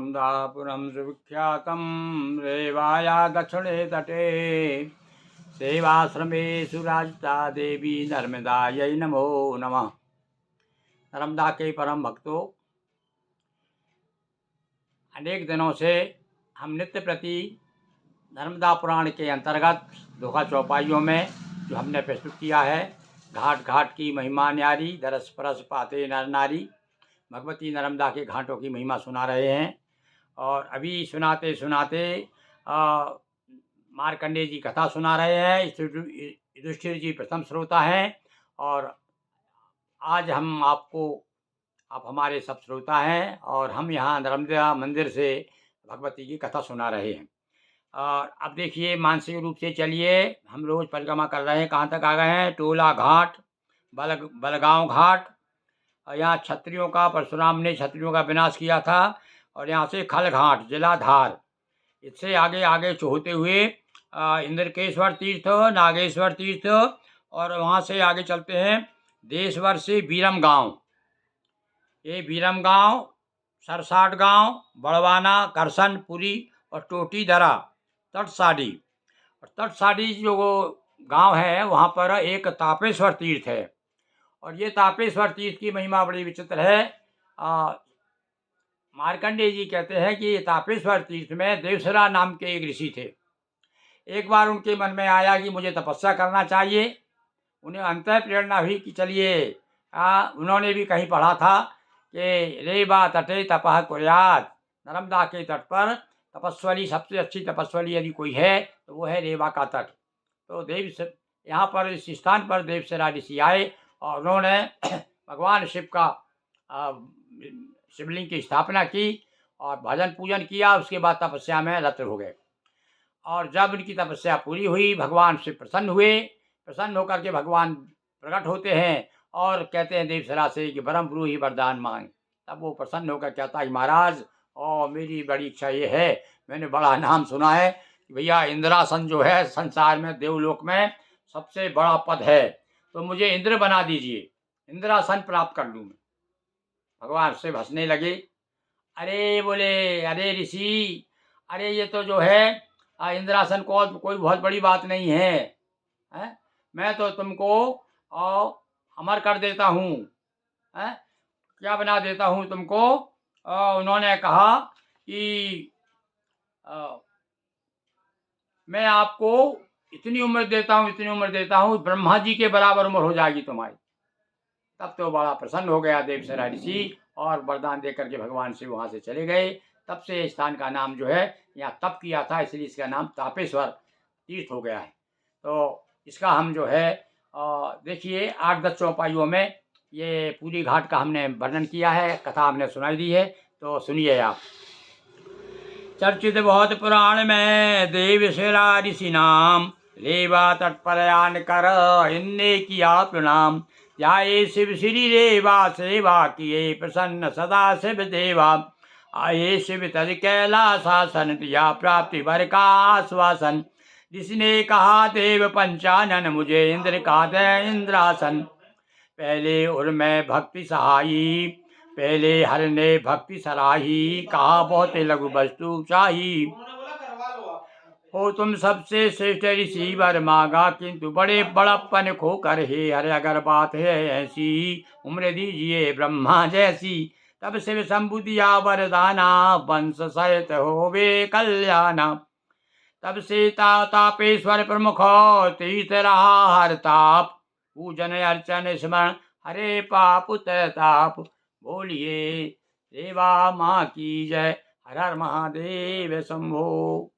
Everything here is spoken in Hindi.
नर्मदापुरं सुविख्यातं रेवाया दक्षिणे तटे सेवाश्रमेषु राजता देवी नर्मदायै नमो नमः। नर्मदा के परम भक्तों, अनेक दिनों से हम नित्य प्रति नर्मदा पुराण के अंतर्गत दोहा चौपाइयों में जो हमने प्रस्तुत किया है, घाट घाट की महिमा न्यारी, दरस परस पाते नर नारी, भगवती नर्मदा के घाटों की महिमा सुना रहे हैं। और अभी सुनाते सुनाते मार्कंडेय जी कथा सुना रहे हैं। युधिष्ठिर जी प्रथम श्रोता हैं और आज आप हमारे सब श्रोता हैं और हम यहाँ नर्मदा मंदिर से भगवती की कथा सुना रहे हैं। और अब देखिए, मानसिक रूप से चलिए, हम रोज परिक्रमा कर रहे हैं। कहाँ तक आ गए हैं? टोला घाट, बलगांव घाट। और यहाँ परशुराम ने क्षत्रियों का विनाश किया था। और यहाँ से खल घाट, जिला धार। इससे आगे आगे होते हुए इंद्रकेश्वर तीर्थ, नागेश्वर तीर्थ, और वहाँ से आगे चलते हैं देशवर से बीरम गांव। ये बीरम गांव, सरसाट गांव, बड़वाना, करसनपुरी और टोटी दरा, तटसाडी। और तटसाडी जो गांव है वहाँ पर एक तापेश्वर तीर्थ है। और ये तापेश्वर तीर्थ की महिमा बड़ी विचित्र है। मार्कंडेय जी कहते हैं कि तापेश्वर तीर्थ में देवसरा नाम के एक ऋषि थे। एक बार उनके मन में आया कि मुझे तपस्या करना चाहिए। उन्हें अंतः प्रेरणा हुई कि चलिए, उन्होंने भी कहीं पढ़ा था कि रेवा तटे तपः कुर्यात्, नर्मदा के तट पर तपस्वली, सबसे अच्छी तपस्वली यदि कोई है तो वो है रेवा का तट। तो यहाँ पर इस स्थान पर देवसरा ऋषि आए और उन्होंने भगवान शिव का शिवलिंग की स्थापना की और भजन पूजन किया। उसके बाद तपस्या में रत हो गए। और जब उनकी तपस्या पूरी हुई, भगवान शिव प्रसन्न हुए। प्रसन्न होकर के भगवान प्रकट होते हैं और कहते हैं देवसरा से कि बरम ब्रूहि वरदान मांग। तब वो प्रसन्न होकर कहता है, महाराज, और मेरी बड़ी इच्छा ये है, मैंने बड़ा नाम सुना है कि भैया इंद्रासन जो है संसार में, देवलोक में सबसे बड़ा पद है, तो मुझे इंद्र बना दीजिए, इंद्रासन प्राप्त कर लूँ मैं। भगवान शिव हंसने लगे। अरे बोले, अरे ऋषि, अरे ये तो जो है इंद्रासन को कोई बहुत बड़ी बात नहीं है, मैं तो तुमको अमर कर देता हूँ। क्या बना देता हूँ तुमको? उन्होंने कहा कि मैं आपको इतनी उम्र देता हूँ, इतनी उम्र देता हूँ, ब्रह्मा जी के बराबर उम्र हो जाएगी तुम्हारी। तब तो बड़ा प्रसन्न हो गया देवसरा ऋषि और वरदान दे करके भगवान शिव वहाँ से चले गए। तब से स्थान का नाम जो है, यहाँ तप किया था इसलिए इसका नाम तापेश्वर तीर्थ हो गया है। तो इसका हम जो है देखिए 8-10 चौपाइयों में ये पूरी घाट का हमने वर्णन किया है, कथा हमने सुनाई दी है, तो सुनिए आप। चर्चित बहुत पुराण में देवसरा ऋषि नाम, रेवा तट पर आन कर इनने किया प्रणाम। ध्याये शिव श्री रेवा सेवा किए प्रसन्न सदा शिव देवा। आये शिव तज कैलाशासन दिया प्राप्ति वर का आश्वासन। ऋषि ने कहा देव पंचानन मुझे इंद्र का दे इंद्रासन। पहले उर में भक्ति सहाई, पहले हर ने भक्ति सराही। कहा बहुत लघु वस्तु चाही, हो तुम सबसे श्रेष्ठ ऋषि वर मांगा, किंतु बड़े बड़प्पन खो कर हे हर अगर बात है ऐसी, उम्र दीजिए ब्रह्मा जैसी। तब शिव शंभु दिया वरदाना, वंश सहित होवे कल्याणा। तब से तापेश्वर प्रमुख तीर्थ रहा हर ताप, पूजन अर्चन स्मरण हरे पाप ताप। बोलिए रेवा माँ की जय, हर हर महादेव शंभो।